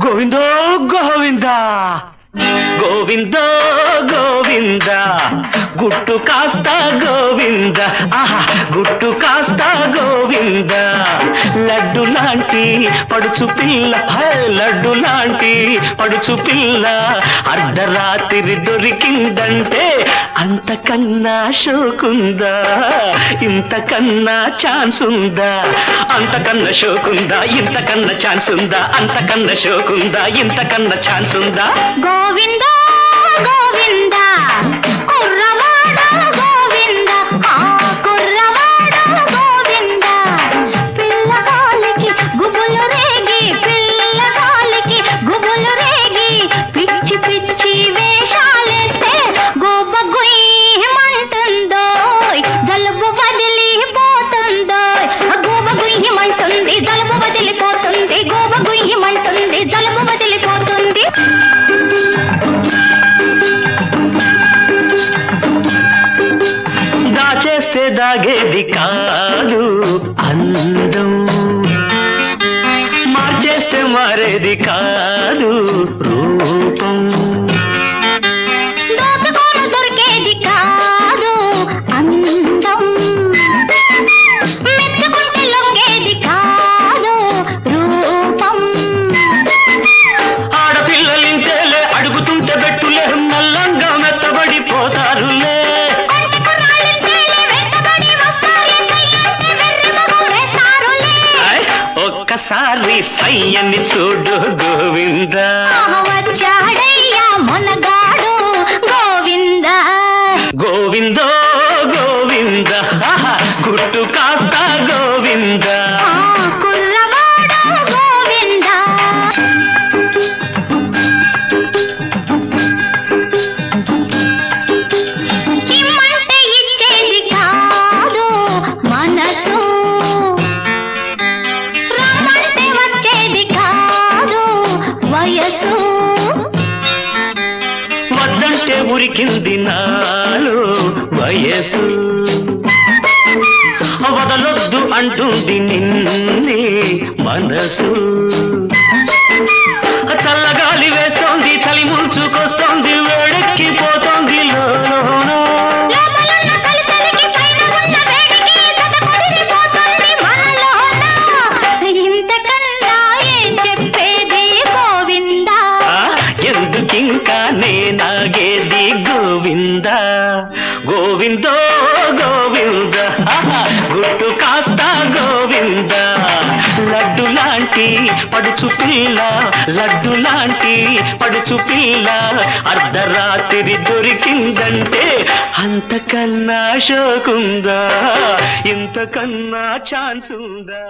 గోవిందో గోవింద గోవిందో గోవింద గుట్టు కాస్త గోవింద ఆహా గుట్టు కాస్త గోవింద లడ్డు లాంటి పడుచు పిల్ల లడ్డు లాంటి పడుచు పిల్ల అర్ధరాత్రి దొరికిందంటే అంతకన్నా షోకుందా ఇంతకన్నా ఛాన్స్ ఉందా అంతకన్నా షోకుందా ఇంతకన్నా ఛాన్స్ ఉందా అంతకన్నా షోకుందా ఇంతకన్నా ఛాన్స్ ఉందా గోవింద గోవింద కుర్రవాడ గోవింద కుర్రవాడ గోవింద పిల్లగాలికి గుబులు రేగి పిల్లగాలికి గుబులు రేగి పిచ్చి పిచ్చి వేషాలేస్తే గోబ గుయ్యమంటుందో జలుబు వదిలిపోతుందో గోబ గుయ్యమంటుంది జలుబు వదిలిపోతుంది గోబ గుయ్యమంటుంది జలుబు వదిలిపోతుంది దాచేస్తే దాగేది కాదు అందం మార్చేస్తే మారేది కాదు రూపం దొరికేది కాదు అందం మెచ్చుకుంటే లొంగేది కాదు రూపం ఆడపిల్లలింతేలే అడుగుతుంటే బెట్టులే నల్లంగా మెత్తబడిపోతారులే ఒక్కసారి సయ్యని చూడు గోవింద వచ్చాడయ్యా మొనగాడు గోవింద గోవిందో గోవింద గుట్టు కాస్త గోవింద కుర్రవాడ గోవింద ఇమ్మంటే ఇచ్చేది కాదు మనసు రమ్మంటే వచ్చేది కాదు వయసు వద్దంటే ఉరికింది నాలో వయసు వదలొద్దు అంటుంది నిన్నే మనసు చల్లగాలి వేస్తోంది చలి ముంచుకొస్తోంది వేడెక్కిపోతోంది లోన ఇంతకన్నా ఏం చెప్పేది గోవిందా ఎందుకింకా నేనాగేది గోవింద గోవిందో గోవింద గుట్టు కాస్త గోవింద లడ్డు లాంటి పడుచు పిల్ల లడ్డు లాంటి పడుచు పిల్ల అర్ధరాత్రి దొరికిందంటే అంతకన్నా షోకుందా ఇంతకన్నా ఛాన్స్ ఉందా